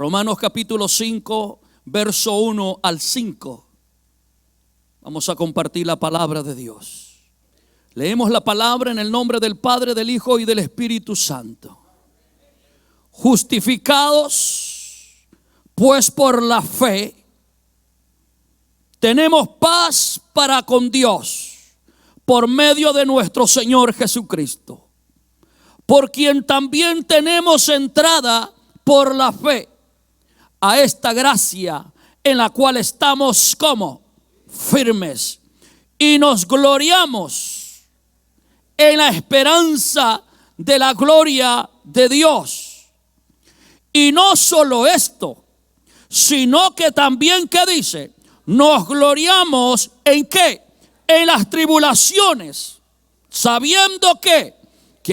Romanos capítulo 5, verso 1 al 5. Vamos a compartir la palabra de Dios. Leemos la palabra en el nombre del Padre, del Hijo y del Espíritu Santo. Justificados, pues por la fe, tenemos paz para con Dios, por medio de nuestro Señor Jesucristo, por quien también tenemos entrada por la fe a esta gracia en la cual estamos como firmes y nos gloriamos en la esperanza de la gloria de Dios. Y no solo esto, sino que también, ¿qué dice? Nos gloriamos en ¿qué? En las tribulaciones, sabiendo que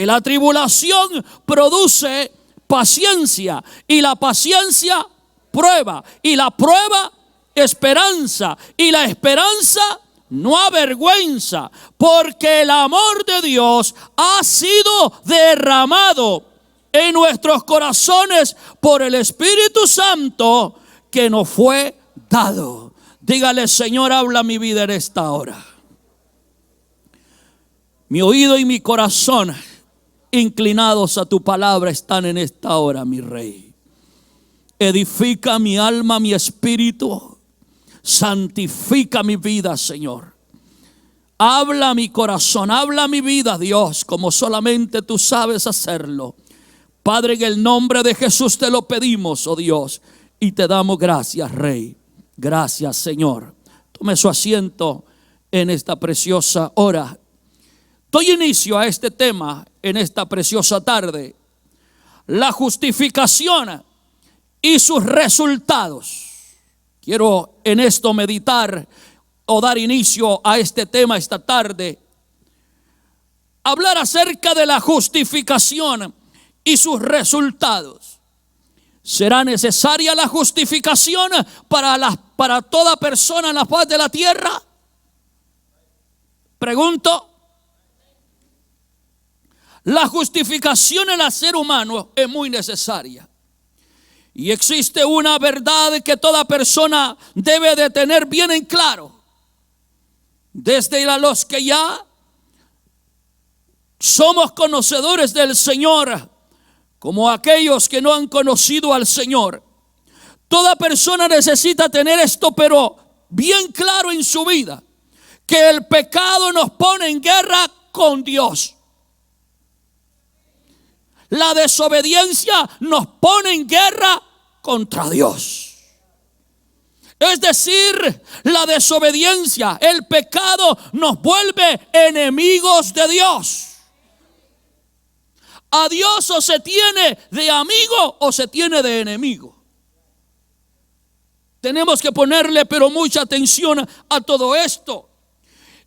la tribulación produce paciencia, y la paciencia prueba, y la prueba esperanza, y la esperanza no avergüenza, porque el amor de Dios ha sido derramado en nuestros corazones por el Espíritu Santo que nos fue dado. Dígale: Señor, habla mi vida en esta hora. Mi oído y mi corazón inclinados a tu palabra están en esta hora, mi Rey. Edifica mi alma, mi espíritu. Santifica mi vida, Señor. Habla mi corazón, habla mi vida, Dios, como solamente tú sabes hacerlo. Padre, en el nombre de Jesús te lo pedimos, oh Dios, y te damos gracias, Rey. Gracias, Señor. Tome su asiento en esta preciosa hora. Doy inicio a este tema en esta preciosa tarde: la justificación y sus resultados. Quiero en esto meditar o dar inicio a este tema esta tarde. Hablar acerca de la justificación y sus resultados. ¿Será necesaria la justificación para toda persona en la faz de la tierra? Pregunto. La justificación en el ser humano es muy necesaria. Y existe una verdad que toda persona debe de tener bien en claro. Desde los que ya somos conocedores del Señor, como aquellos que no han conocido al Señor. Toda persona necesita tener esto, pero bien claro en su vida: que el pecado nos pone en guerra con Dios. La desobediencia nos pone en guerra contra Dios. Es decir, la desobediencia, el pecado nos vuelve enemigos de Dios. A Dios o se tiene de amigo o se tiene de enemigo. Tenemos que ponerle pero mucha atención a todo esto.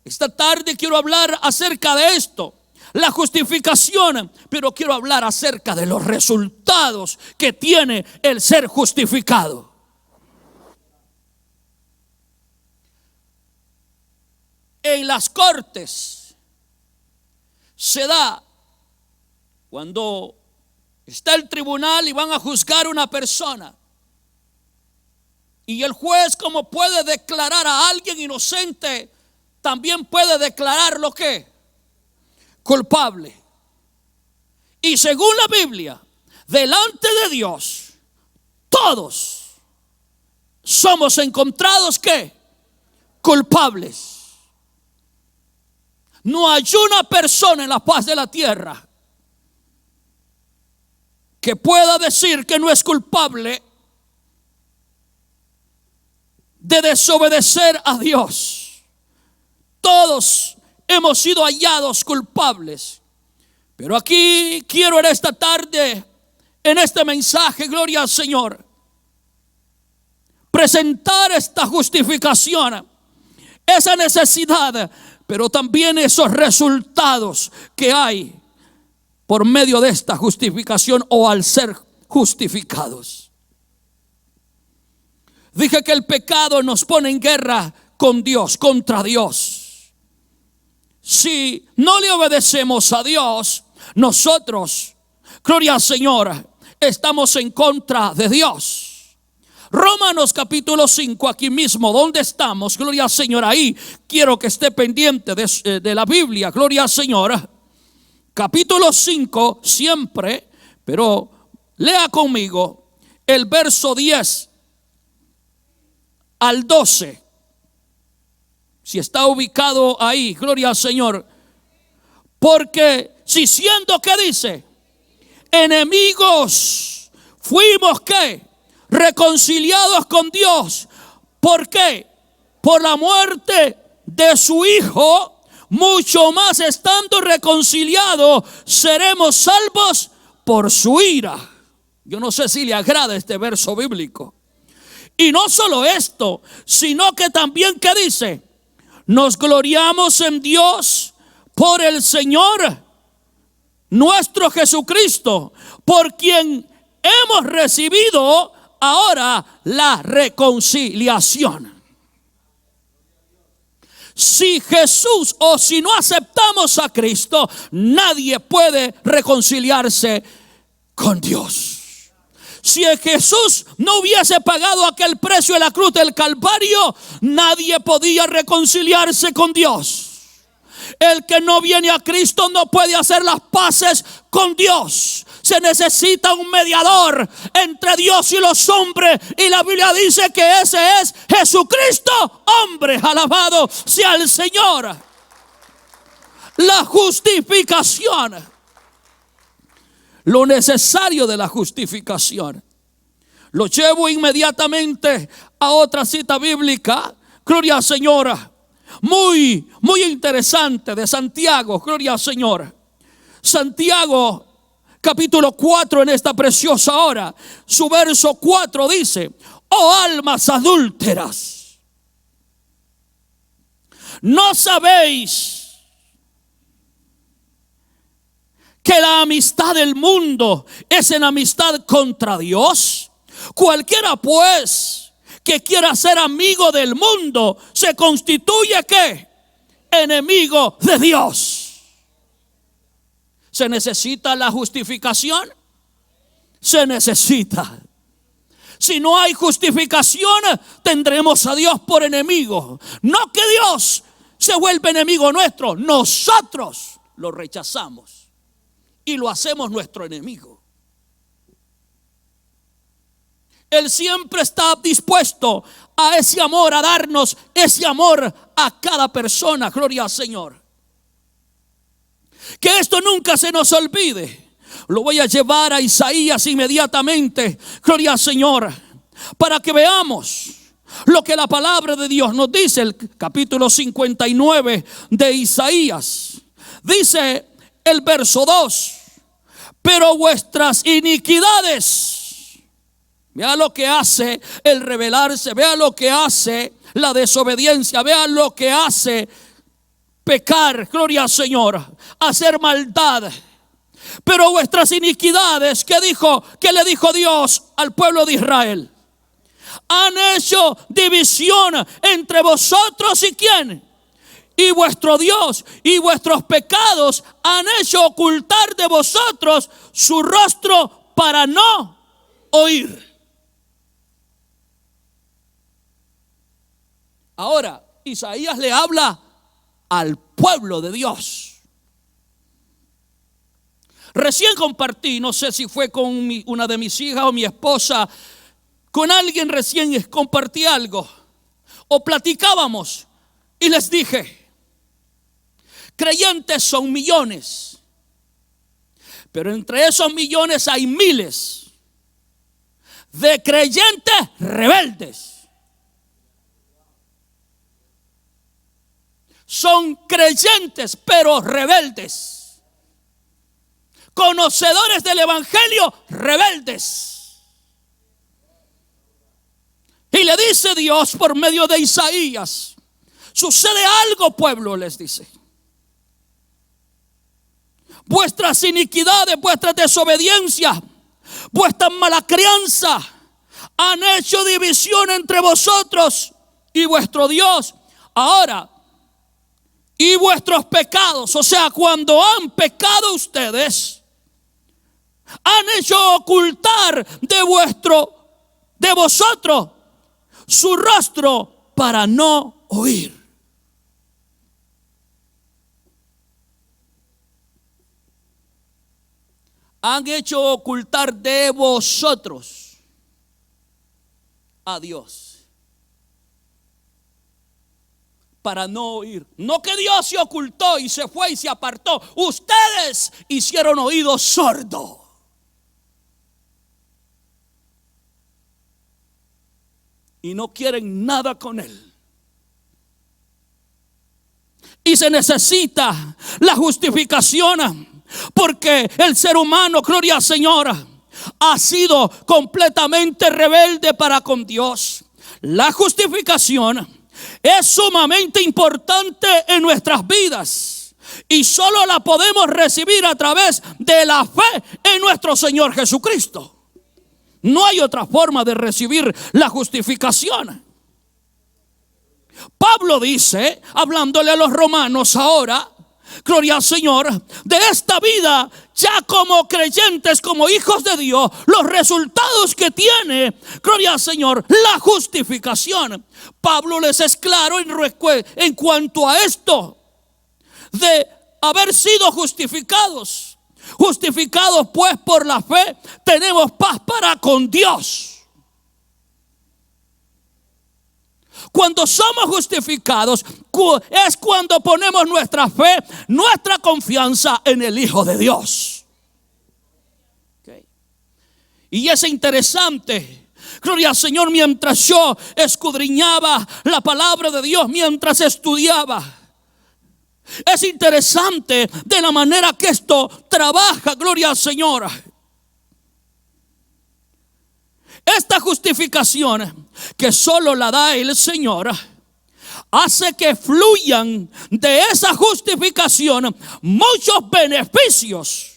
Esta tarde quiero hablar acerca de esto, la justificación, pero quiero hablar acerca de los resultados que tiene el ser justificado. En las cortes se da cuando está el tribunal y van a juzgar a una persona, y el juez, como puede declarar a alguien inocente, también puede declararlo ¿qué? Culpable. Y según la Biblia, delante de Dios, todos somos encontrados ¿qué? Culpables. No hay una persona en la faz de la tierra que pueda decir que no es culpable de desobedecer a Dios. Todos hemos sido hallados culpables. Pero aquí quiero en esta tarde, en este mensaje, gloria al Señor, presentar esta justificación, esa necesidad, pero también esos resultados que hay por medio de esta justificación o al ser justificados. Dije que el pecado nos pone en guerra con Dios, contra Dios. Si no le obedecemos a Dios, nosotros, gloria al Señor, estamos en contra de Dios. Romanos capítulo 5, aquí mismo donde estamos, gloria al Señor, ahí quiero que esté pendiente de la Biblia, gloria al Señor. Capítulo 5 siempre, pero lea conmigo el verso 10 al 12. Si está ubicado ahí, gloria al Señor. Porque si siendo, ¿qué dice? Enemigos, fuimos, ¿qué? Reconciliados con Dios. ¿Por qué? Por la muerte de su Hijo, mucho más estando reconciliados, seremos salvos por su ira. Yo no sé si le agrada este verso bíblico. Y no solo esto, sino que también, ¿qué dice? Nos gloriamos en Dios por el Señor nuestro Jesucristo, por quien hemos recibido ahora la reconciliación. Si Jesús o si no aceptamos a Cristo, nadie puede reconciliarse con Dios. Si Jesús no hubiese pagado aquel precio en la cruz del Calvario, nadie podía reconciliarse con Dios. El que no viene a Cristo no puede hacer las paces con Dios. Se necesita un mediador entre Dios y los hombres. Y la Biblia dice que ese es Jesucristo, hombre. Alabado sea el Señor. La justificación. Lo necesario de la justificación. Lo llevo inmediatamente a otra cita bíblica. Gloria al Señor. Muy interesante, de Santiago. Gloria al Señor. Santiago capítulo 4, en esta preciosa hora, su verso 4 dice: oh almas adúlteras, ¿no sabéis que la amistad del mundo es enemistad contra Dios? Cualquiera pues que quiera ser amigo del mundo se constituye, ¿qué? Enemigo de Dios. ¿Se necesita la justificación? Se necesita. Si no hay justificación, tendremos a Dios por enemigo. No que Dios se vuelve enemigo nuestro, nosotros lo rechazamos y lo hacemos nuestro enemigo. Él siempre está dispuesto a ese amor, a darnos ese amor a cada persona. Gloria al Señor. Que esto nunca se nos olvide. Lo voy a llevar a Isaías inmediatamente. Gloria al Señor. Para que veamos lo que la palabra de Dios nos dice. El capítulo 59 de Isaías. Dice el verso 2: pero vuestras iniquidades. Vea lo que hace el rebelarse. Vea lo que hace la desobediencia. Vea lo que hace pecar, gloria al Señor, hacer maldad. Pero vuestras iniquidades, ¿qué le dijo Dios al pueblo de Israel? Han hecho división entre vosotros y ¿quién? Y vuestro Dios. Y vuestros pecados han hecho ocultar de vosotros su rostro para no oír. Ahora, Isaías le habla al pueblo de Dios. Recién compartí, no sé si fue con una de mis hijas o mi esposa, con alguien recién compartí algo o platicábamos y les dije: creyentes son millones, pero entre esos millones hay miles de creyentes rebeldes. Son creyentes pero rebeldes, conocedores del evangelio, rebeldes. Y le dice Dios por medio de Isaías: sucede algo, pueblo, les dice. Vuestras iniquidades, vuestras desobediencias, vuestra mala crianza han hecho división entre vosotros y vuestro Dios. Ahora, y vuestros pecados, o sea, cuando han pecado ustedes, han hecho ocultar de de vosotros su rostro para no oír. Han hecho ocultar de vosotros a Dios para no oír. No que Dios se ocultó y se fue y se apartó. Ustedes hicieron oídos sordos. Y no quieren nada con Él. Y se necesita la justificación. Porque el ser humano, gloria al Señor, ha sido completamente rebelde para con Dios. La justificación es sumamente importante en nuestras vidas. Y solo la podemos recibir a través de la fe en nuestro Señor Jesucristo. No hay otra forma de recibir la justificación. Pablo dice, hablándole a los romanos ahora, gloria al Señor, de esta vida ya como creyentes, como hijos de Dios, los resultados que tiene, gloria al Señor, la justificación. Pablo les es claro en cuanto a esto de haber sido justificados. Justificados pues por la fe, tenemos paz para con Dios. Cuando somos justificados es cuando ponemos nuestra fe, nuestra confianza en el Hijo de Dios. Okay. Y es interesante, gloria al Señor, mientras yo escudriñaba la palabra de Dios, mientras estudiaba, es interesante de la manera que esto trabaja, gloria al Señor. Esta justificación que solo la da el Señor hace que fluyan de esa justificación muchos beneficios.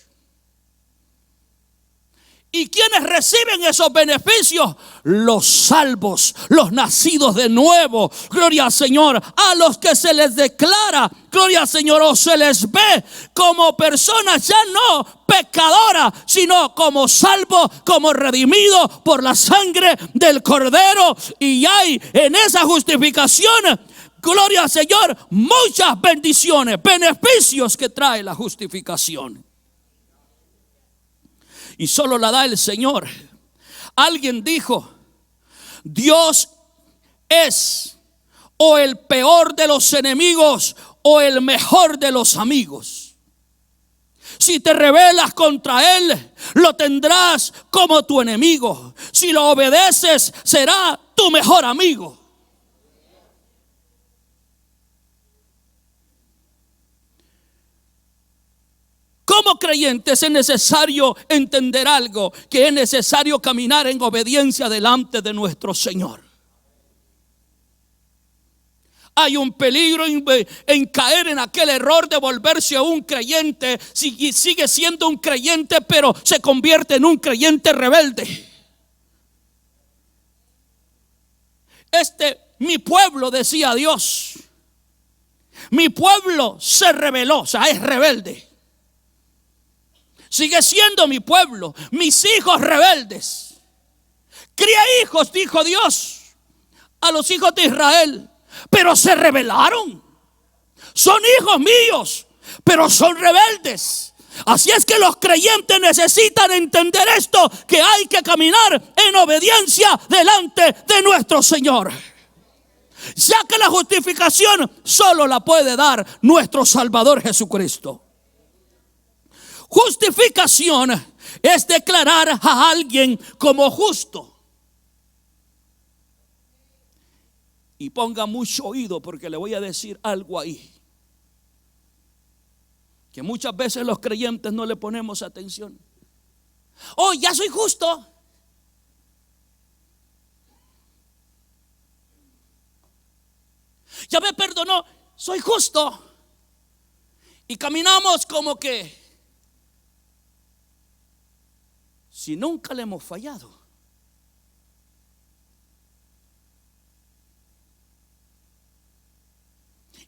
¿Y quiénes reciben esos beneficios? Los salvos, los nacidos de nuevo, gloria al Señor, a los que se les declara, gloria al Señor, o se les ve como personas ya no pecadoras, sino como salvos, como redimidos por la sangre del Cordero. Y hay en esa justificación, gloria al Señor, muchas bendiciones, beneficios que trae la justificación. Y solo la da el Señor. Alguien dijo, Dios es o el peor de los enemigos o el mejor de los amigos. Si te rebelas contra Él, lo tendrás como tu enemigo. Si lo obedeces, será tu mejor amigo. Como creyentes es necesario entender algo, que es necesario caminar en obediencia delante de nuestro Señor. Hay un peligro en caer en aquel error de volverse a un creyente, si sigue siendo un creyente, pero se convierte en un creyente rebelde. Mi pueblo, decía Dios, mi pueblo se rebeló, o sea, es rebelde. Sigue siendo mi pueblo, mis hijos rebeldes. Cría hijos, dijo Dios, a los hijos de Israel, pero se rebelaron. Son hijos míos, pero son rebeldes. Así es que los creyentes necesitan entender esto, que hay que caminar en obediencia delante de nuestro Señor. Ya que la justificación solo la puede dar nuestro Salvador Jesucristo. Justificación es declarar a alguien como justo. Y ponga mucho oído porque le voy a decir algo ahí, que muchas veces los creyentes no le ponemos atención. Oh, ya soy justo. Ya me perdonó, soy justo. Y caminamos como que si nunca le hemos fallado.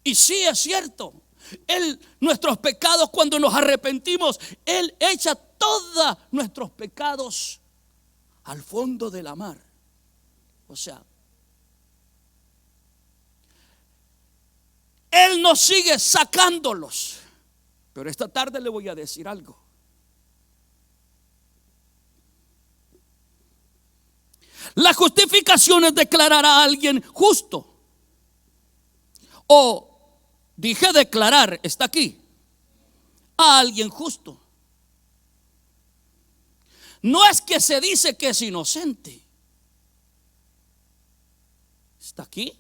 Y sí es cierto, nuestros pecados, cuando nos arrepentimos, Él echa todos nuestros pecados al fondo de la mar. O sea, Él nos sigue sacándolos. Pero esta tarde le voy a decir algo. La justificación es declarar a alguien justo. O dije declarar, está aquí, a alguien justo. No es que se dice que es inocente. ¿Está aquí?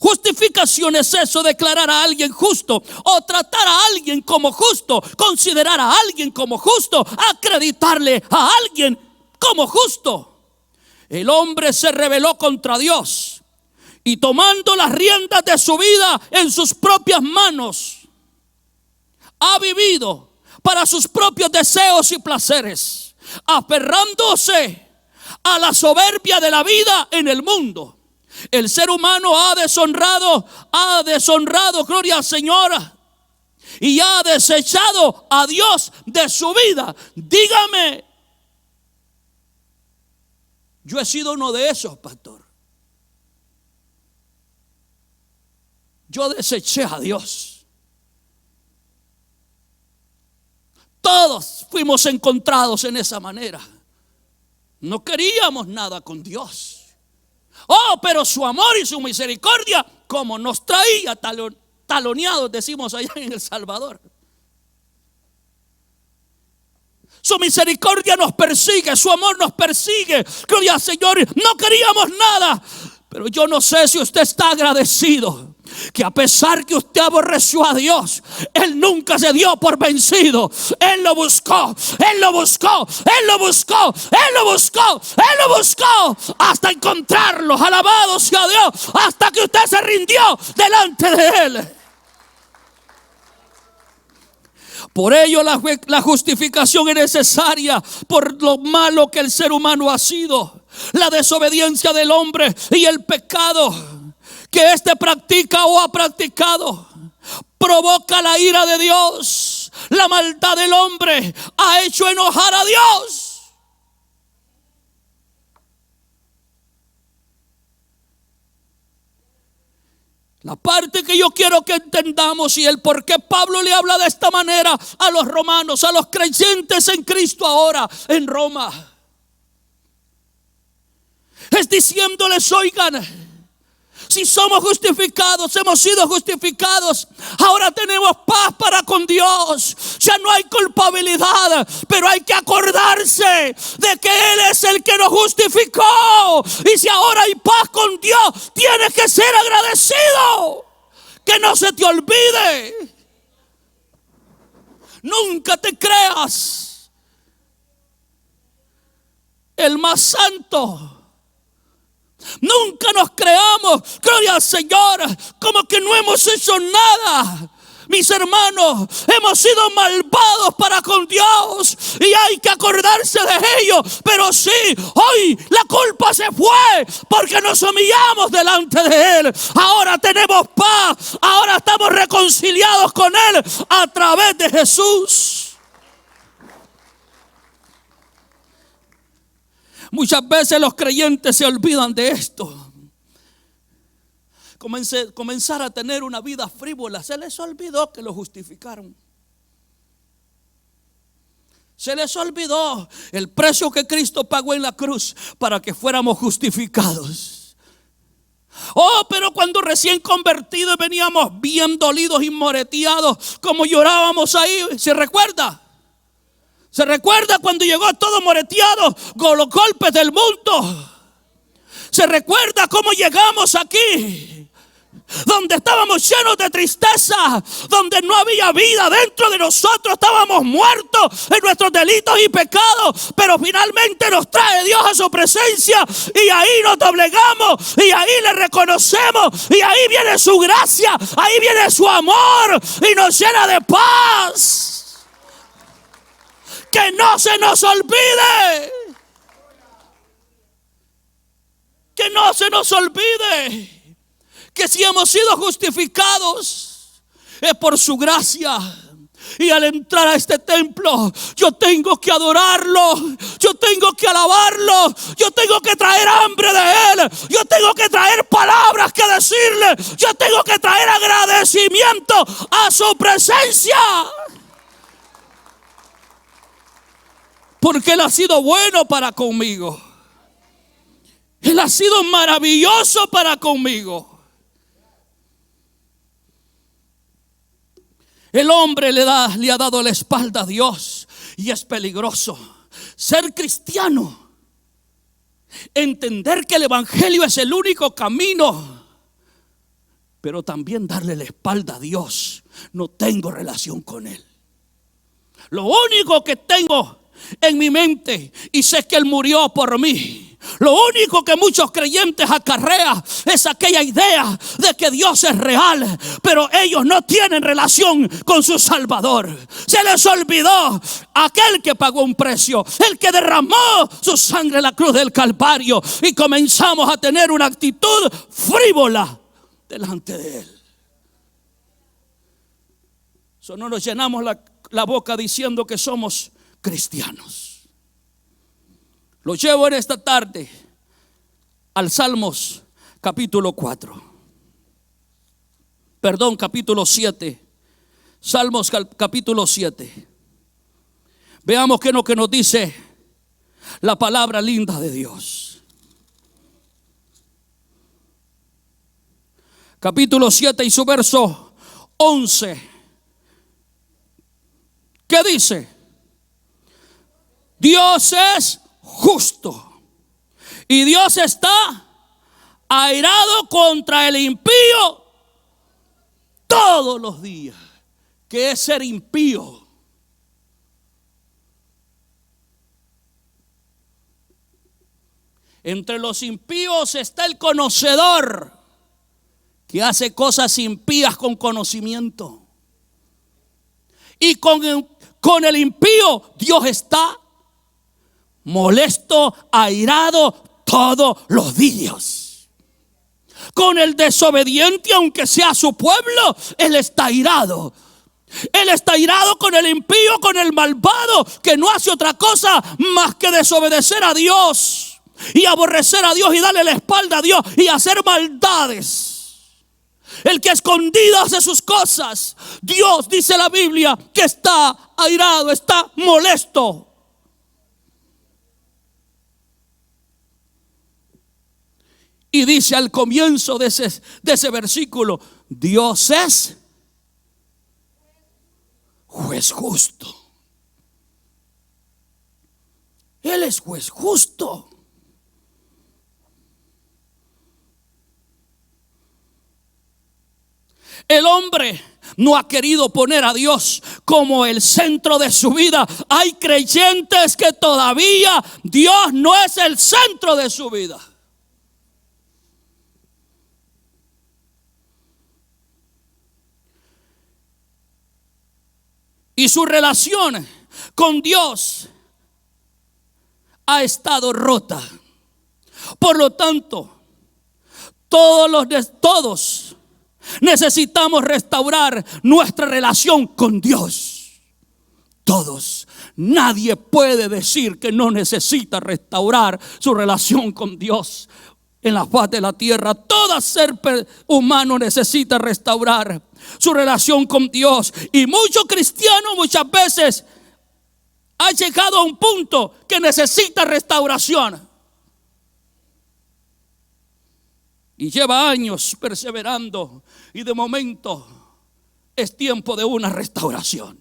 Justificación es eso, declarar a alguien justo o tratar a alguien como justo, considerar a alguien como justo, acreditarle a alguien como justo. El hombre se rebeló contra Dios y tomando las riendas de su vida en sus propias manos, ha vivido para sus propios deseos y placeres, aferrándose a la soberbia de la vida en el mundo. El ser humano ha deshonrado, gloria al Señor, y ha desechado a Dios de su vida. Dígame, yo he sido uno de esos, pastor. Yo deseché a Dios. Todos fuimos encontrados en esa manera. No queríamos nada con Dios. Oh, pero su amor y su misericordia, como nos traía taloneados, decimos allá en El Salvador. Su misericordia nos persigue, su amor nos persigue. Gloria al Señor, no queríamos nada. Pero yo no sé si usted está agradecido, que a pesar que usted aborreció a Dios, Él nunca se dio por vencido. Él lo buscó, Él lo buscó, Él lo buscó, Él lo buscó, Él lo buscó, hasta encontrarlos. Alabado sea Dios, hasta que usted se rindió delante de Él. Por ello la justificación es necesaria por lo malo que el ser humano ha sido, la desobediencia del hombre y el pecado que éste practica o ha practicado. Provoca la ira de Dios. La maldad del hombre ha hecho enojar a Dios. La parte que yo quiero que entendamos y el por qué Pablo le habla de esta manera a los romanos, a los creyentes en Cristo ahora en Roma, es diciéndoles: oigan, si somos justificados, hemos sido justificados, ahora tenemos paz para con Dios. Ya no hay culpabilidad, pero hay que acordarse de que Él es el que nos justificó. Y si ahora hay paz con Dios, tienes que ser agradecido. Que no se te olvide. Nunca te creas el más santo. Nunca nos creamos, gloria al Señor, como que no hemos hecho nada. Mis hermanos, hemos sido malvados para con Dios y hay que acordarse de ello. Pero sí, hoy la culpa se fue porque nos humillamos delante de Él. Ahora tenemos paz, ahora estamos reconciliados con Él a través de Jesús. Muchas veces los creyentes se olvidan de esto. Comenzar a tener una vida frívola. Se les olvidó que lo justificaron. Se les olvidó el precio que Cristo pagó en la cruz para que fuéramos justificados. Oh, pero cuando recién convertidos veníamos bien dolidos y moreteados, como llorábamos ahí, ¿se recuerda? ¿Se recuerda cuando llegó todo moreteado con los golpes del mundo? ¿Se recuerda cómo llegamos aquí? Donde estábamos llenos de tristeza, donde no había vida dentro de nosotros, estábamos muertos en nuestros delitos y pecados, pero finalmente nos trae Dios a su presencia y ahí nos doblegamos y ahí le reconocemos y ahí viene su gracia, ahí viene su amor y nos llena de paz. Que no se nos olvide. Que no se nos olvide que si hemos sido justificados es por su gracia. Y al entrar a este templo, yo tengo que adorarlo, yo tengo que alabarlo, yo tengo que traer hambre de Él, yo tengo que traer palabras que decirle, yo tengo que traer agradecimiento a su presencia. Porque Él ha sido bueno para conmigo. Él ha sido maravilloso para conmigo. El hombre le ha dado la espalda a Dios y es peligroso. Ser cristiano, entender que el evangelio es el único camino, pero también darle la espalda a Dios. No tengo relación con Él. Lo único que tengo en mi mente, y sé que Él murió por mí, lo único que muchos creyentes acarrean es aquella idea de que Dios es real, pero ellos no tienen relación con su Salvador. Se les olvidó aquel que pagó un precio, el que derramó su sangre en la cruz del Calvario, y comenzamos a tener una actitud frívola delante de Él. No nos llenamos la boca diciendo que somos cristianos. Lo llevo en esta tarde al Salmos capítulo 4. Perdón, capítulo 7. Salmos capítulo 7. Veamos qué es lo que nos dice la palabra linda de Dios. Capítulo 7 y su verso 11. ¿Qué dice? Dios es justo y Dios está airado contra el impío todos los días. ¿Qué es ser impío? Entre los impíos está el conocedor, que hace cosas impías con conocimiento. Y con el impío Dios está molesto, airado todos los días. Con el desobediente, aunque sea su pueblo, Él está airado. Él está airado con el impío, con el malvado, que no hace otra cosa más que desobedecer a Dios y aborrecer a Dios y darle la espalda a Dios y hacer maldades. El que escondido hace sus cosas, Dios, dice la Biblia, que está airado, está molesto. Y dice al comienzo de ese versículo: Dios es juez justo. Él es juez justo. El hombre no ha querido poner a Dios como el centro de su vida. Hay creyentes que todavía Dios no es el centro de su vida. Y su relación con Dios ha estado rota. Por lo tanto, todos necesitamos restaurar nuestra relación con Dios. Todos. Nadie puede decir que no necesita restaurar su relación con Dios en la faz de la tierra. Todo ser humano necesita restaurar su relación con Dios. Y muchos cristianos muchas veces han llegado a un punto que necesita restauración. Y lleva años perseverando, y de momento es tiempo de una restauración.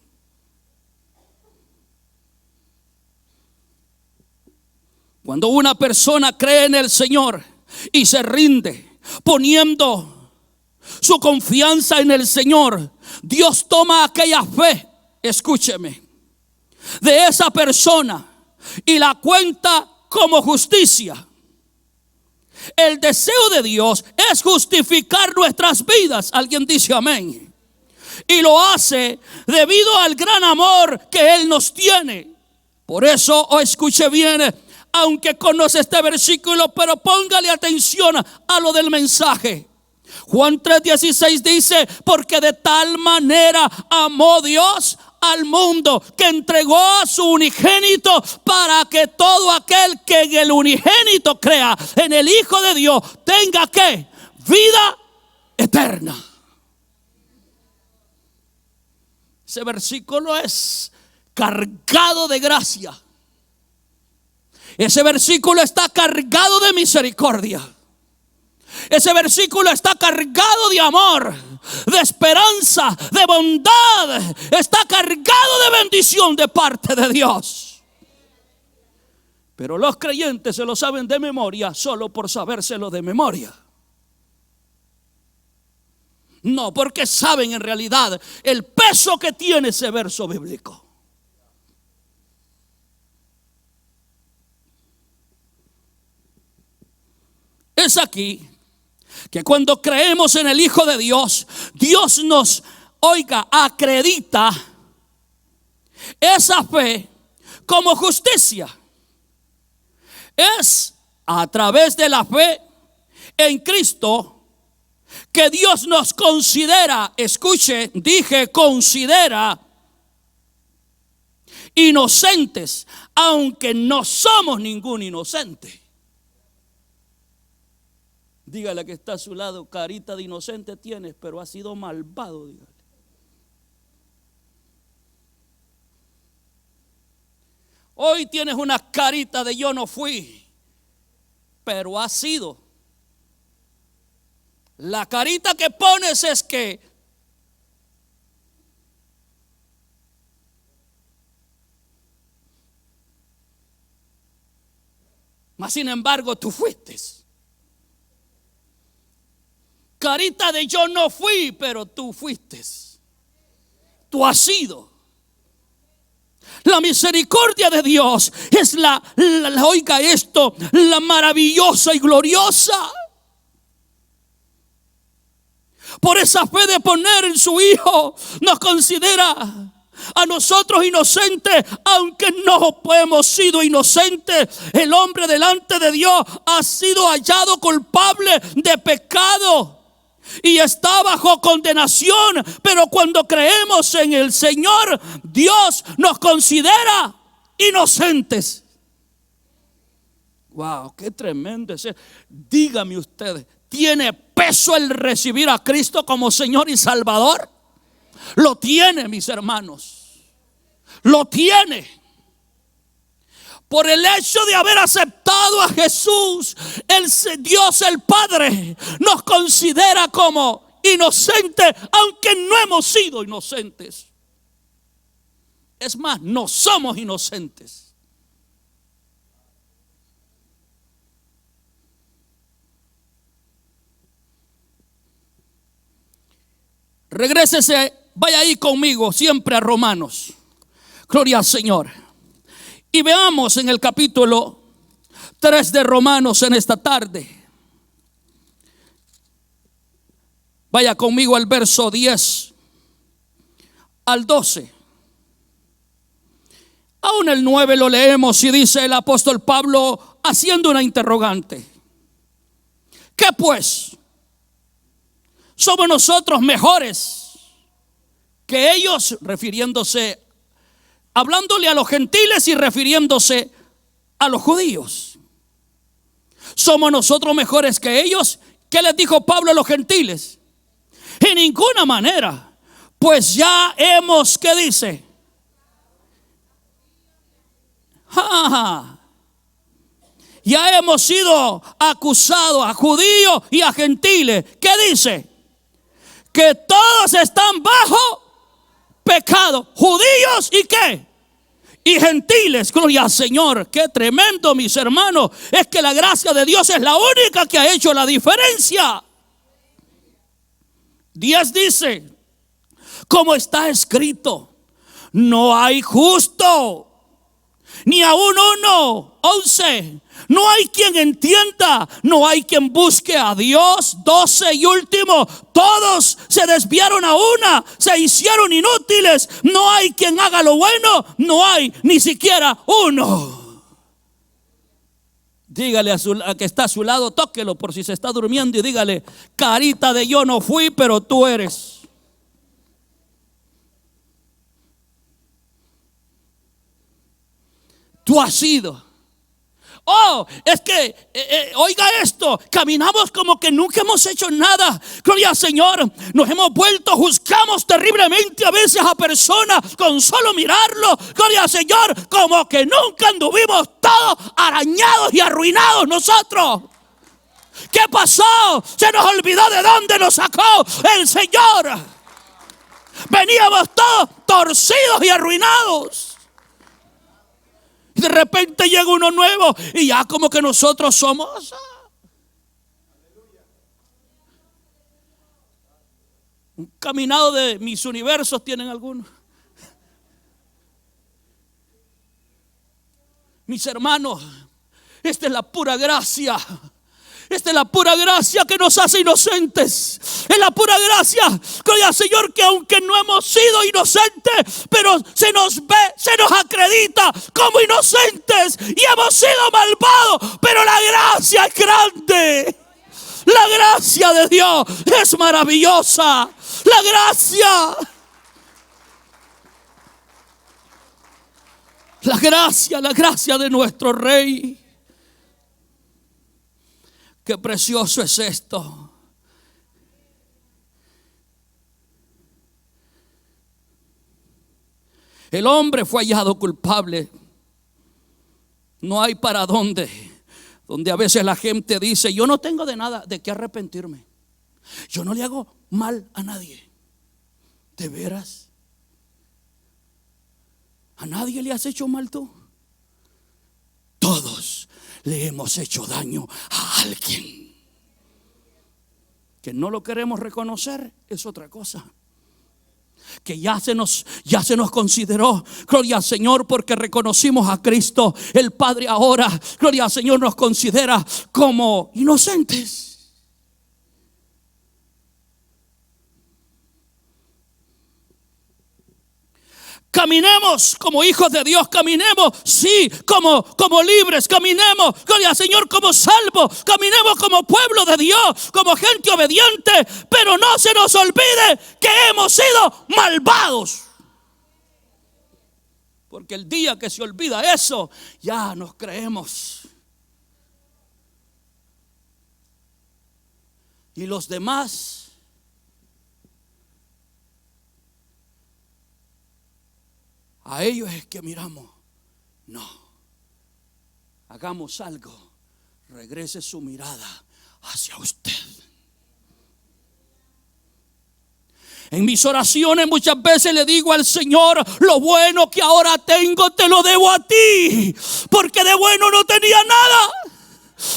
Cuando una persona cree en el Señor y se rinde, poniendo su confianza en el Señor, Dios toma aquella fe, escúcheme, de esa persona y la cuenta como justicia. El deseo de Dios es justificar nuestras vidas. Alguien dice amén. Y lo hace debido al gran amor que Él nos tiene. Por eso, escuche bien, aunque conoce este versículo, pero póngale atención a lo del mensaje. Juan 3:16 dice: porque de tal manera amó Dios al mundo, que entregó a su unigénito para que todo aquel que en el unigénito crea, en el Hijo de Dios, tenga ¿qué? Vida eterna. Ese versículo es cargado de gracia. Ese versículo está cargado de misericordia. Ese versículo está cargado de amor, de esperanza, de bondad. Está cargado de bendición de parte de Dios. Pero los creyentes se lo saben de memoria solo por sabérselo de memoria. No, porque saben en realidad el peso que tiene ese verso bíblico. Es aquí que cuando creemos en el Hijo de Dios, Dios nos, acredita esa fe como justicia. Es a través de la fe en Cristo que Dios nos considera, escuche, dije considera inocentes, aunque no somos ningún inocente. Dígale que está a su lado, carita de inocente tienes, pero has sido malvado, dígale. Hoy tienes una carita de yo no fui, pero has sido. La carita que pones es que mas sin embargo tú fuiste. Carita de yo no fui, pero tú fuiste. Tú has sido. La misericordia de Dios es oiga esto, la maravillosa y gloriosa. Por esa fe de poner en su Hijo, nos considera a nosotros inocentes, aunque no hemos sido inocentes. El hombre delante de Dios ha sido hallado culpable de pecado y está bajo condenación, pero cuando creemos en el Señor, Dios nos considera inocentes. Wow, qué tremendo es. Dígame usted, ¿tiene peso el recibir a Cristo como Señor y Salvador? Lo tiene, mis hermanos. Lo tiene. Por el hecho de haber aceptado a Jesús, Dios el Padre nos considera como inocentes, aunque no hemos sido inocentes. Es más, no somos inocentes. Regrésese, vaya ahí conmigo siempre a Romanos. Gloria al Señor. Y veamos en el capítulo 3 de Romanos en esta tarde. Vaya conmigo al verso 10 al 12. Aún el 9 lo leemos y dice el apóstol Pablo haciendo una interrogante. ¿Qué pues? ¿Somos nosotros mejores que ellos? Refiriéndose, hablándole a los gentiles y refiriéndose a los judíos. ¿Somos nosotros mejores que ellos? ¿Qué les dijo Pablo a los gentiles? En ninguna manera, pues ya hemos, ¿qué dice? Ya hemos sido acusados a judíos y a gentiles. ¿Qué dice? Que todos están bajo pecado. Judíos y ¿qué? Y gentiles. Gloria al Señor. Qué tremendo, mis hermanos. Es que la gracia de Dios es la única que ha hecho la diferencia. 10 dice, como está escrito, no hay justo, ni aún uno. 11, no hay quien entienda, no hay quien busque a Dios. 12 y último, todos se desviaron a una, se hicieron inútiles. No hay quien haga lo bueno, no hay ni siquiera uno. Dígale a que está a su lado, tóquelo por si se está durmiendo y dígale, carita de yo no fui, pero tú eres. tú has sido. Oh, es que, oiga esto, caminamos como que nunca hemos hecho nada. Gloria al Señor, nos hemos vuelto, juzgamos terriblemente a veces a personas con solo mirarlo. Gloria al Señor, como que nunca anduvimos todos arañados y arruinados nosotros. ¿Qué pasó? Se nos olvidó de dónde nos sacó el Señor. Veníamos todos torcidos y arruinados. De repente llega uno nuevo y ya como que nosotros somos. Un caminado de mis universos tienen algunos. Mis hermanos, esta es la pura gracia. Esta es la pura gracia que nos hace inocentes. Es la pura gracia, gloria al Señor, que aunque no hemos sido inocentes, pero se nos ve, se nos acredita como inocentes y hemos sido malvados. Pero la gracia es grande. La gracia de Dios es maravillosa. La gracia de nuestro Rey. Qué precioso es esto. El hombre fue hallado culpable. No hay para dónde. Donde a veces la gente dice: yo no tengo de nada de qué arrepentirme. Yo no le hago mal a nadie. ¿De veras? ¿A nadie le has hecho mal tú? Todos le hemos hecho daño a alguien. Que no lo queremos reconocer es otra cosa. Que ya se nos consideró, gloria al Señor, porque reconocimos a Cristo el Padre. Ahora, gloria al Señor, nos considera como inocentes. Caminemos como hijos de Dios, caminemos, sí, como libres, caminemos, gloria al Señor, como salvos, caminemos como pueblo de Dios, como gente obediente, pero no se nos olvide que hemos sido malvados. Porque el día que se olvida eso, ya nos creemos. Y los demás, a ellos es que miramos. No, hagamos algo. Regrese su mirada hacia usted. En mis oraciones muchas veces le digo al Señor: lo bueno que ahora tengo te lo debo a ti, porque de bueno no tenía nada.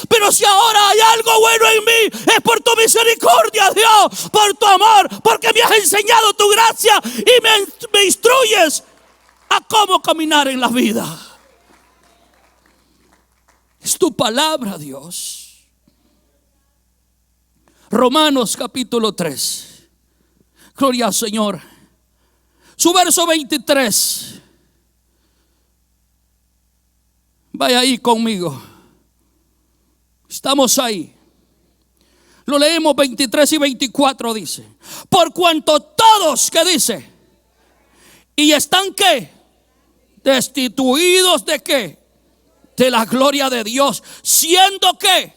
Pero si ahora hay algo bueno en mí, es por tu misericordia, Dios, por tu amor, porque me has enseñado tu gracia y me instruyes a cómo caminar en la vida. Es tu palabra, Dios. Romanos capítulo 3. Gloria al Señor. Su verso 23. Vaya ahí conmigo. Estamos ahí. Lo leemos 23 y 24 dice: por cuanto todos, ¿qué dice? Y están, ¿qué? Destituidos de ¿qué? De la gloria de Dios, siendo ¿qué?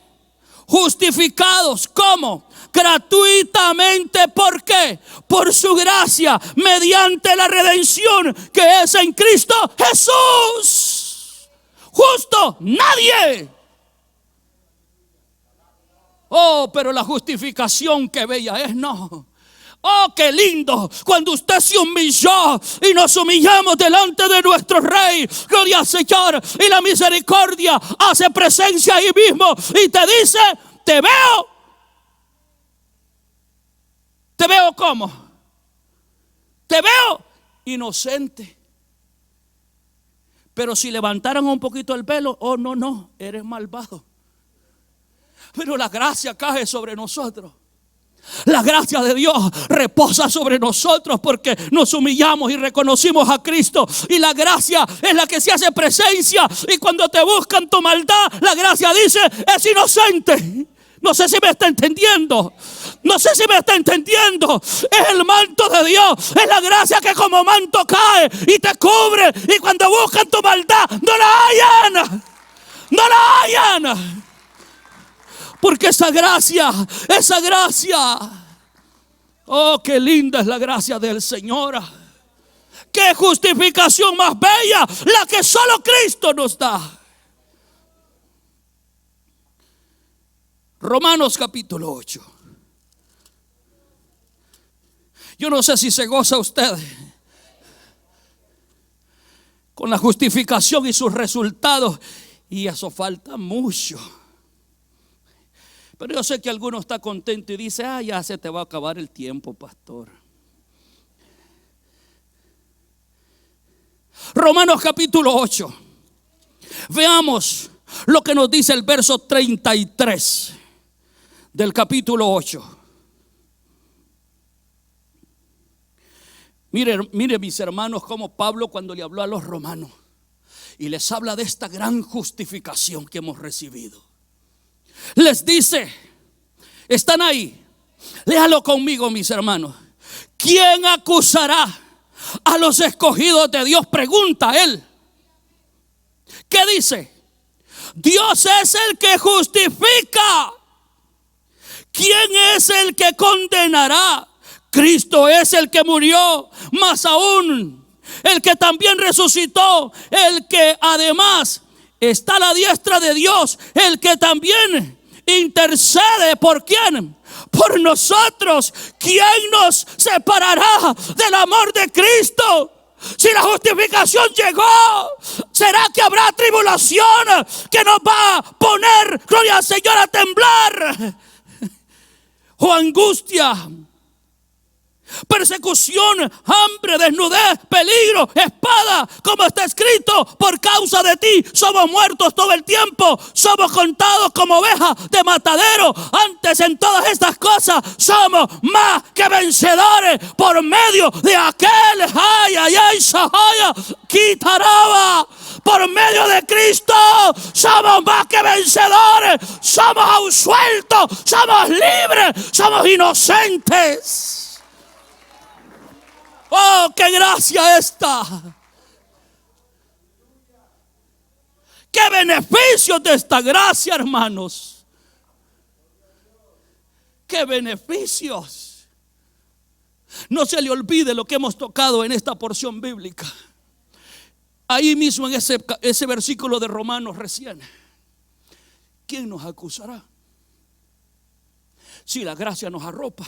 Justificados, ¿cómo? Gratuitamente. ¿Por qué? Por su gracia, mediante la redención que es en Cristo Jesús. Justo nadie. Oh, pero la justificación que bella es, no. Oh, qué lindo cuando usted se humilló y nos humillamos delante de nuestro Rey. Gloria al Señor. Y la misericordia hace presencia ahí mismo y te dice: te veo. ¿Te veo cómo? Te veo inocente. Pero si levantaran un poquito el velo, oh no, eres malvado. Pero la gracia cae sobre nosotros. La gracia de Dios reposa sobre nosotros porque nos humillamos y reconocimos a Cristo. Y la gracia es la que se hace presencia. Y cuando te buscan tu maldad, la gracia dice: es inocente. No sé si me está entendiendo. No sé si me está entendiendo. Es el manto de Dios. Es la gracia que como manto cae y te cubre. Y cuando buscan tu maldad, no la hallan. No la hallan. Porque esa gracia. Oh, qué linda es la gracia del Señor. Qué justificación más bella, la que solo Cristo nos da. Romanos capítulo 8. Yo no sé si se goza usted con la justificación y sus resultados. Y eso falta mucho. Pero yo sé que alguno está contento y dice: ya se te va a acabar el tiempo, pastor. Romanos capítulo 8. Veamos lo que nos dice el verso 33 del capítulo 8. Mire mis hermanos, como Pablo cuando le habló a los romanos y les habla de esta gran justificación que hemos recibido, les dice, están ahí, léalo conmigo mis hermanos: ¿quién acusará a los escogidos de Dios? Pregunta él. ¿Qué dice? Dios es el que justifica. ¿Quién es el que condenará? Cristo es el que murió, más aún el que también resucitó, el que además está a la diestra de Dios, el que también intercede. ¿Por quién? Por nosotros. ¿Quién nos separará del amor de Cristo? Si la justificación llegó, ¿será que habrá tribulación que nos va a poner, gloria al Señor, a temblar? ¿O angustia, persecución, hambre, desnudez, peligro, espada? Como está escrito: por causa de ti somos muertos todo el tiempo, somos contados como ovejas de matadero. Antes, en todas estas cosas somos más que vencedores por medio de aquel quitaraba. Por medio de Cristo somos más que vencedores, somos absueltos, somos libres, somos inocentes. ¡Oh, qué gracia esta! ¡Qué beneficios de esta gracia, hermanos! ¡Qué beneficios! No se le olvide lo que hemos tocado en esta porción bíblica. Ahí mismo en ese versículo de Romanos recién. ¿Quién nos acusará? Si la gracia nos arropa.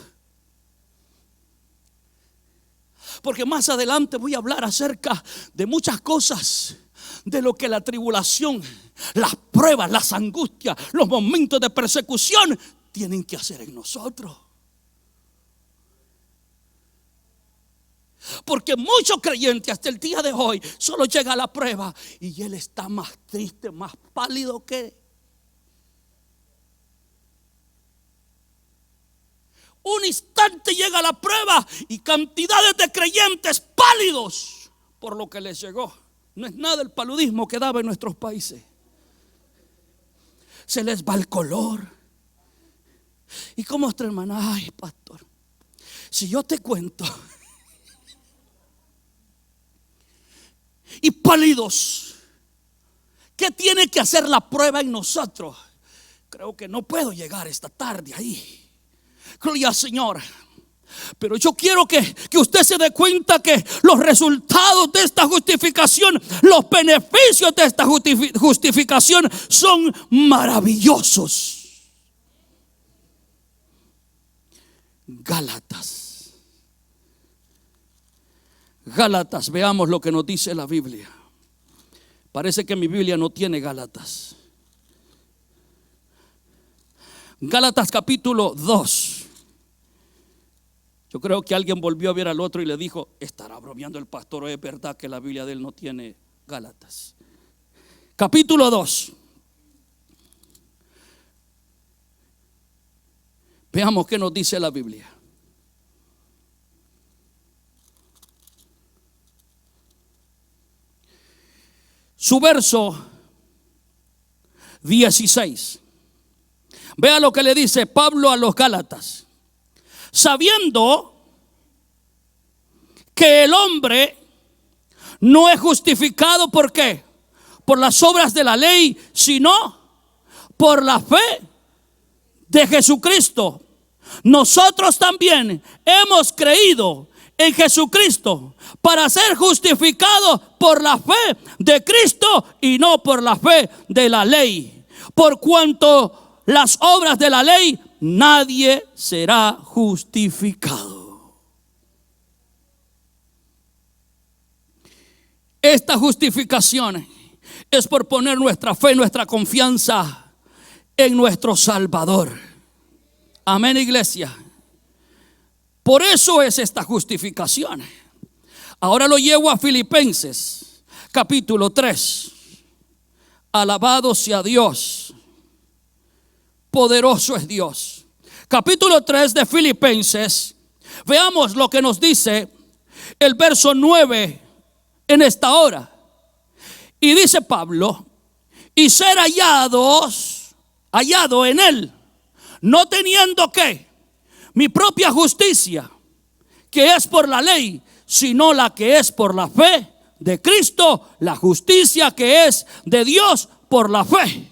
Porque más adelante voy a hablar acerca de muchas cosas, de lo que la tribulación, las pruebas, las angustias, los momentos de persecución tienen que hacer en nosotros. Porque muchos creyentes hasta el día de hoy solo llega a la prueba y él está más triste, más pálido que... Un instante llega la prueba y cantidades de creyentes pálidos por lo que les llegó. No es nada el paludismo que daba en nuestros países. Se les va el color. ¿Y cómo está, hermana? Ay, pastor, si yo te cuento. Y pálidos. ¿Qué tiene que hacer la prueba en nosotros? Creo que no puedo llegar esta tarde ahí. Gloria al Señor. Pero yo quiero que usted se dé cuenta que los resultados de esta justificación, los beneficios de esta justificación son maravillosos. Gálatas, veamos lo que nos dice la Biblia. Parece que mi Biblia no tiene Gálatas. Gálatas capítulo 2. Yo creo que alguien volvió a ver al otro y le dijo: ¿estará bromeando el pastor o es verdad que la Biblia de él no tiene Gálatas? Capítulo 2. Veamos qué nos dice la Biblia. Su verso 16. Vea lo que le dice Pablo a los Gálatas. sabiendo que el hombre no es justificado, ¿por qué? Por las obras de la ley, sino por la fe de Jesucristo. Nosotros también hemos creído en Jesucristo para ser justificados por la fe de Cristo y no por la fe de la ley. Por cuanto las obras de la ley, nadie será justificado. Esta justificación es por poner nuestra fe, nuestra confianza en nuestro Salvador. Amén, iglesia. Por eso es esta justificación. Ahora lo llevo a Filipenses, capítulo 3. Alabado sea Dios. Poderoso es Dios. Capítulo 3 de Filipenses. Veamos lo que nos dice el verso 9 en esta hora. Y dice Pablo: y ser hallado en él, no teniendo que mi propia justicia, que es por la ley, sino la que es por la fe de Cristo, la justicia que es de Dios por la fe.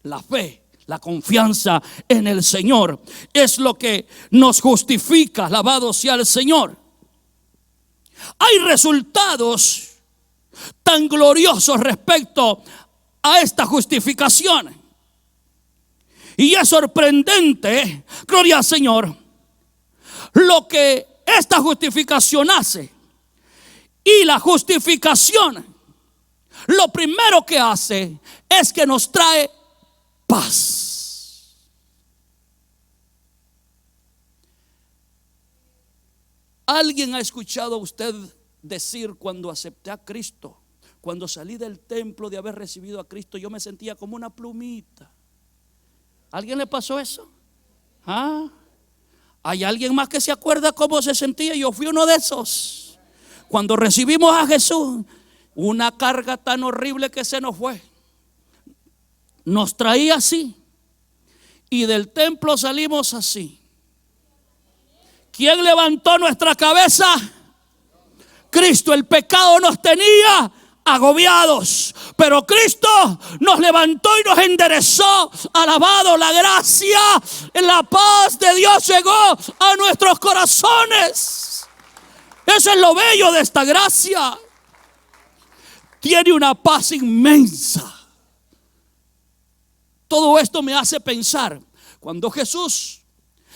La fe, la confianza en el Señor es lo que nos justifica. Alabado sea el Señor. Hay resultados tan gloriosos respecto a esta justificación. Y es sorprendente, gloria al Señor, lo que esta justificación hace. Y la justificación, lo primero que hace es que nos trae paz. ¿Alguien ha escuchado a usted decir cuando acepté a Cristo, cuando salí del templo de haber recibido a Cristo, yo me sentía como una plumita? ¿Alguien le pasó eso? ¿Hay alguien más que se acuerda cómo se sentía? Yo fui uno de esos. Cuando recibimos a Jesús, una carga tan horrible que se nos fue. Nos traía así. Y del templo salimos así. ¿Quién levantó nuestra cabeza? Cristo. El pecado nos tenía agobiados, pero Cristo nos levantó y nos enderezó. Alabado la gracia, la paz de Dios llegó a nuestros corazones. Eso es lo bello de esta gracia. Tiene una paz inmensa. Todo esto me hace pensar cuando Jesús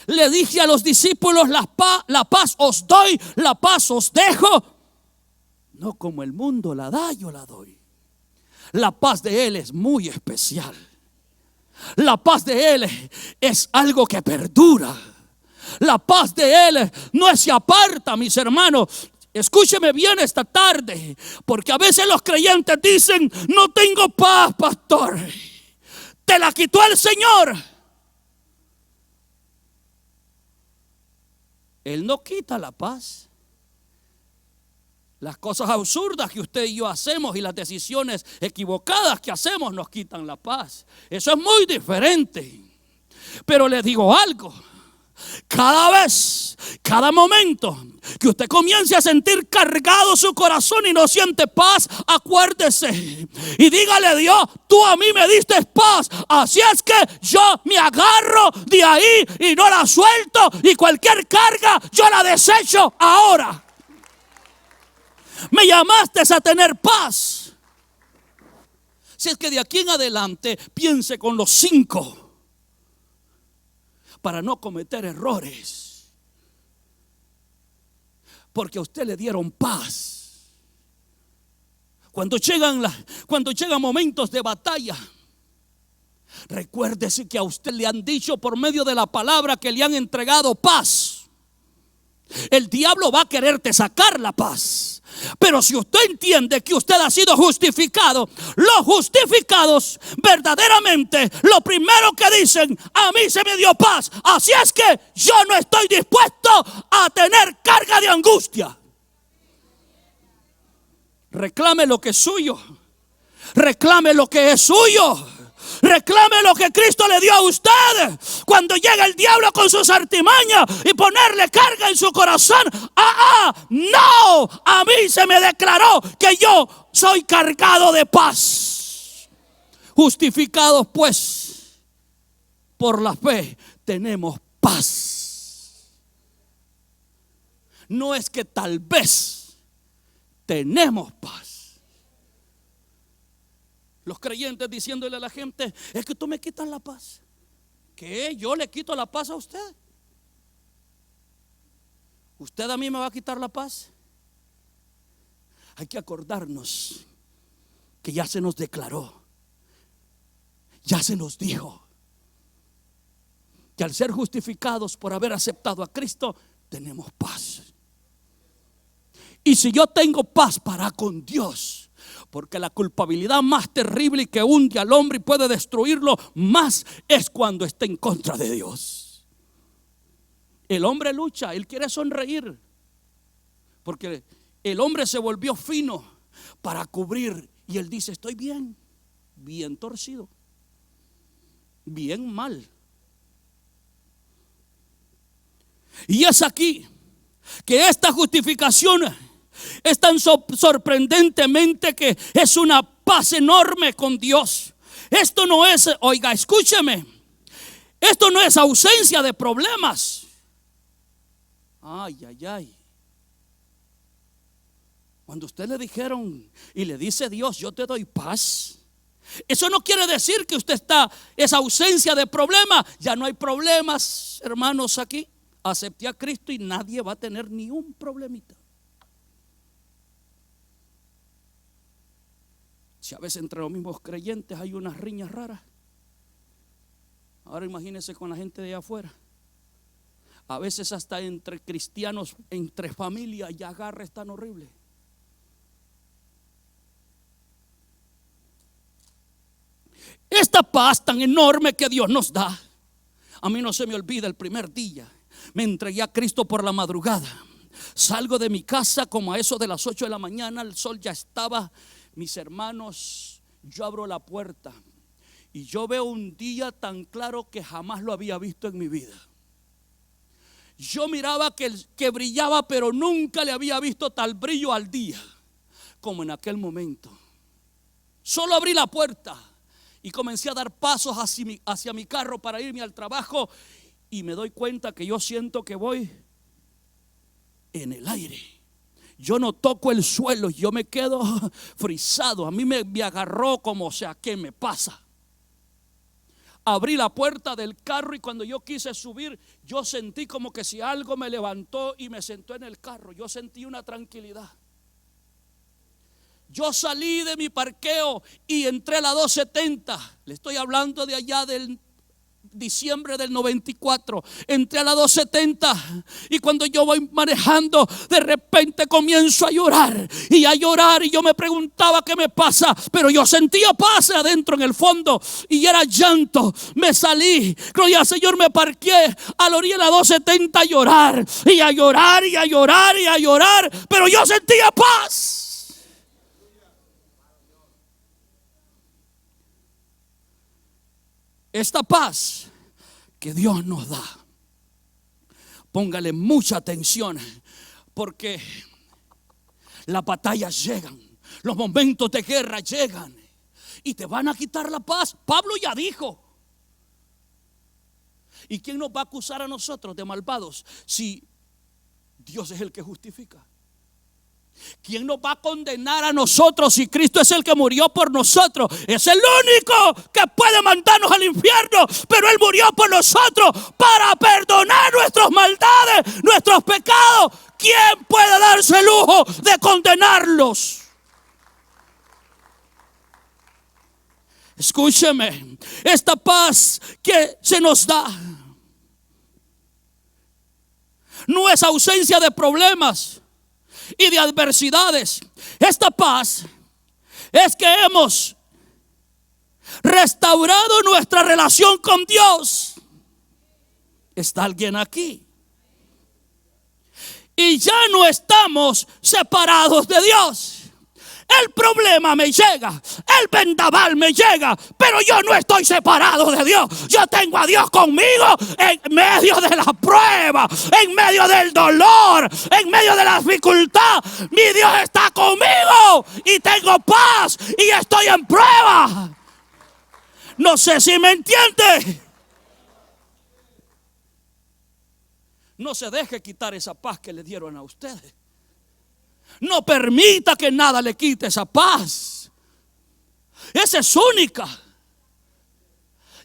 le dije a los discípulos: la paz os doy, la paz os dejo. No como el mundo la da, yo la doy. La paz de Él es muy especial. La paz de Él es algo que perdura. La paz de Él no se aparta, mis hermanos. Escúcheme bien esta tarde, porque a veces los creyentes dicen: no tengo paz, pastor. Te la quitó el Señor. Él no quita la paz. Las cosas absurdas que usted y yo hacemos y las decisiones equivocadas que hacemos nos quitan la paz. Eso es muy diferente. Pero le digo algo: cada vez, cada momento que usted comience a sentir cargado su corazón y no siente paz, acuérdese y dígale a Dios: tú a mí me diste paz, así es que yo me agarro de ahí y no la suelto, y cualquier carga yo la desecho ahora. Me llamaste a tener paz. Si es que de aquí en adelante piense con los 5 para no cometer errores, porque a usted le dieron paz. Cuando llegan momentos de batalla, recuérdese que a usted le han dicho por medio de la palabra que le han entregado paz. El diablo va a quererte sacar la paz. Pero si usted entiende que usted ha sido justificado, los justificados verdaderamente lo primero que dicen: a mí se me dio paz, así es que yo no estoy dispuesto a tener carga de angustia. Reclame lo que es suyo. Reclame lo que es suyo. Reclame lo que Cristo le dio a usted. Cuando llega el diablo con sus artimañas y ponerle carga en su corazón, no, a mí se me declaró que yo soy cargado de paz. Justificados pues por la fe, tenemos paz. No es que tal vez tenemos paz. Los creyentes diciéndole a la gente: es que tú me quitas la paz. ¿Qué? ¿Yo le quito la paz a usted? ¿Usted a mí me va a quitar la paz? Hay que acordarnos que ya se nos declaró, ya se nos dijo que al ser justificados por haber aceptado a Cristo, tenemos paz. Y si yo tengo paz para con Dios, porque la culpabilidad más terrible y que hunde al hombre y puede destruirlo más es cuando está en contra de Dios. El hombre lucha, él quiere sonreír, porque el hombre se volvió fino para cubrir, y él dice: estoy bien, bien torcido, bien mal. Y es aquí que esta justificación es tan sorprendentemente que es una paz enorme con Dios. Esto no es, oiga, escúcheme, esto no es ausencia de problemas. Ay, ay, ay. Cuando usted le dijeron y le dice Dios: yo te doy paz, eso no quiere decir que usted es ausencia de problemas. Ya no hay problemas, hermanos, aquí. Acepté a Cristo y nadie va a tener ni un problemita. Si a veces entre los mismos creyentes hay unas riñas raras, ahora imagínense con la gente de allá afuera. A veces hasta entre cristianos, entre familias, ya agarres tan horrible. Esta paz tan enorme que Dios nos da, a mí no se me olvida el primer día. Me entregué a Cristo por la madrugada. Salgo de mi casa como a eso de las 8 de la mañana. El sol ya estaba. Mis hermanos, yo abro la puerta y yo veo un día tan claro que jamás lo había visto en mi vida. Yo miraba que brillaba, pero nunca le había visto tal brillo al día como en aquel momento. Solo abrí la puerta y comencé a dar pasos hacia mi carro para irme al trabajo, y me doy cuenta que yo siento que voy en el aire. Yo no toco el suelo, yo me quedo frisado. A mí me agarró como, o sea, ¿qué me pasa? Abrí la puerta del carro y cuando yo quise subir, yo sentí como que si algo me levantó y me sentó en el carro. Yo sentí una tranquilidad. Yo salí de mi parqueo y entré a la 270. Le estoy hablando de allá del diciembre del 94. Entré a la 270 y cuando yo voy manejando, de repente comienzo a llorar y yo me preguntaba qué me pasa, pero yo sentía paz adentro en el fondo y era llanto. Me salí, gloria al Señor, me parqué a la orilla de la 270 a llorar y a llorar y a llorar y a llorar, pero yo sentía paz. Esta paz que Dios nos da, póngale mucha atención, porque las batallas llegan, los momentos de guerra llegan y te van a quitar la paz. Pablo ya dijo: ¿y quién nos va a acusar a nosotros de malvados si Dios es el que justifica? ¿Quién nos va a condenar a nosotros si Cristo es el que murió por nosotros? Es el único que puede mandarnos al infierno, pero Él murió por nosotros para perdonar nuestras maldades, nuestros pecados. ¿Quién puede darse el lujo de condenarlos? Escúcheme, esta paz que se nos da no es ausencia de problemas y de adversidades. Esta paz es que hemos restaurado nuestra relación con Dios. ¿Está alguien aquí? Y ya no estamos separados de Dios. el problema me llega, el vendaval me llega, pero yo no estoy separado de Dios. Yo tengo a Dios conmigo en medio de la prueba, en medio del dolor, en medio de la dificultad. Mi Dios está conmigo y tengo paz y estoy en prueba. No sé si me entiende. No se deje quitar esa paz que le dieron a ustedes. No permita que nada le quite esa paz. Esa es única.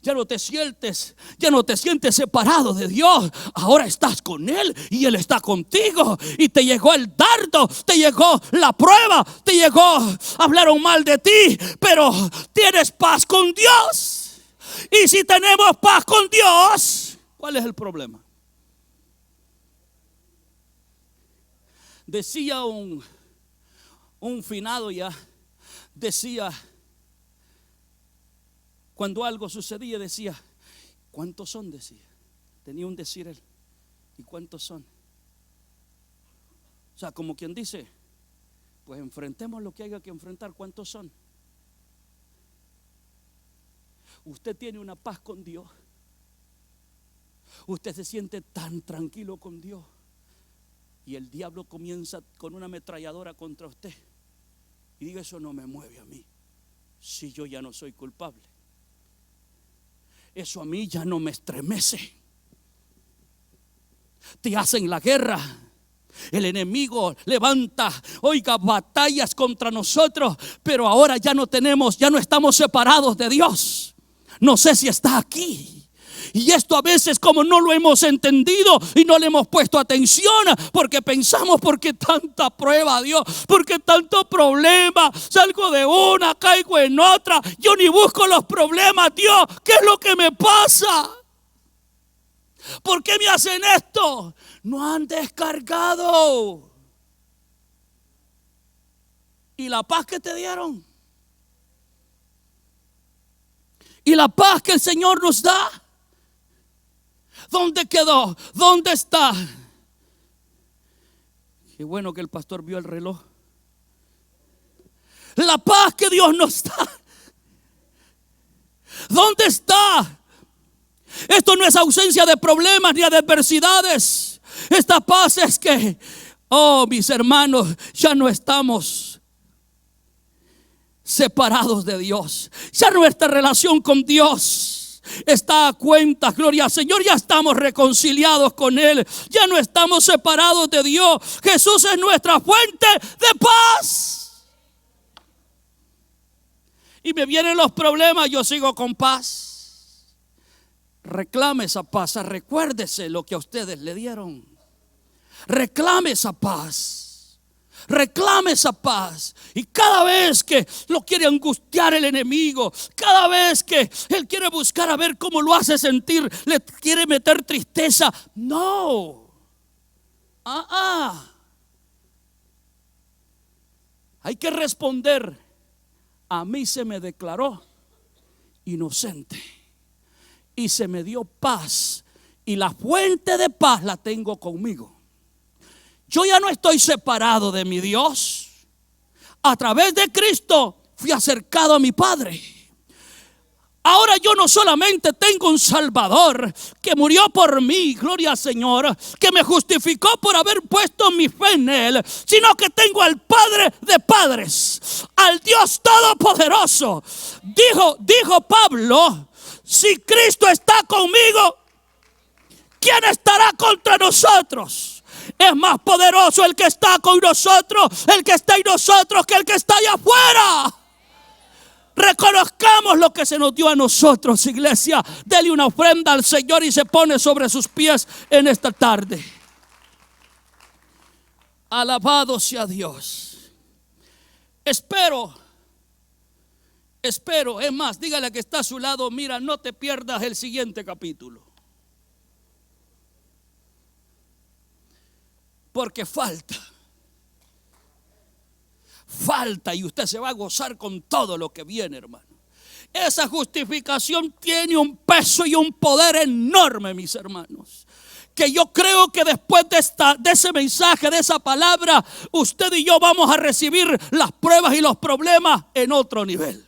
Ya no te sientes separado de Dios. Ahora estás con Él y Él está contigo. Y te llegó el dardo, te llegó la prueba, te llegó, hablaron mal de ti, pero tienes paz con Dios. Y si tenemos paz con Dios, ¿cuál es el problema? Decía un finado ya, decía, cuando algo sucedía, decía, ¿cuántos son? Decía, tenía un decir él, ¿y cuántos son? O sea, como quien dice, pues enfrentemos lo que haya que enfrentar, ¿cuántos son? Usted tiene una paz con Dios, usted se siente tan tranquilo con Dios. Y el diablo comienza con una ametralladora contra usted. Y diga, eso no me mueve a mí. Si yo ya no soy culpable. Eso a mí ya no me estremece. Te hacen la guerra. El enemigo levanta, oiga, batallas contra nosotros. Pero ahora ya no estamos separados de Dios. No sé si está aquí. Y esto a veces, como no lo hemos entendido y no le hemos puesto atención, porque pensamos, ¿por qué tanta prueba, Dios? ¿Por qué tanto problema? Salgo de una, caigo en otra. Yo ni busco los problemas, Dios. ¿Qué es lo que me pasa? ¿Por qué me hacen esto? No han descargado. ¿Y la paz que te dieron? ¿Y la paz que el Señor nos da? ¿Dónde quedó? ¿Dónde está? Qué bueno que el pastor vio el reloj. La paz que Dios nos da, ¿dónde está? Esto no es ausencia de problemas ni de adversidades. Esta paz es que, oh, mis hermanos, ya no estamos separados de Dios. Ya nuestra relación con Dios está a cuenta, gloria al Señor. Ya estamos reconciliados con Él. Ya no estamos separados de Dios. Jesús es nuestra fuente de paz. Y me vienen los problemas, yo sigo con paz. Reclame esa paz. Recuérdese lo que a ustedes le dieron. Reclame esa paz. Reclame esa paz. Y cada vez que lo quiere angustiar el enemigo, cada vez que él quiere buscar a ver cómo lo hace sentir, le quiere meter tristeza, no. Hay que responder: a mí se me declaró inocente y se me dio paz, y la fuente de paz la tengo conmigo. Yo ya no estoy separado de mi Dios. A través de Cristo fui acercado a mi Padre. Ahora yo no solamente tengo un Salvador que murió por mí, gloria al Señor, que me justificó por haber puesto mi fe en Él, sino que tengo al Padre de padres, al Dios Todopoderoso. Dijo Pablo: si Cristo está conmigo, ¿quién estará contra nosotros? Es más poderoso el que está con nosotros, el que está en nosotros, que el que está allá afuera. Reconozcamos lo que se nos dio a nosotros, iglesia. Dele una ofrenda al Señor y se pone sobre sus pies en esta tarde. Alabado sea Dios. Espero, es más, dígale que está a su lado: mira, no te pierdas el siguiente capítulo. Porque falta y usted se va a gozar con todo lo que viene, hermano. Esa justificación tiene un peso y un poder enorme, mis hermanos, que yo creo que después de ese mensaje, de esa palabra, usted y yo vamos a recibir las pruebas y los problemas en otro nivel.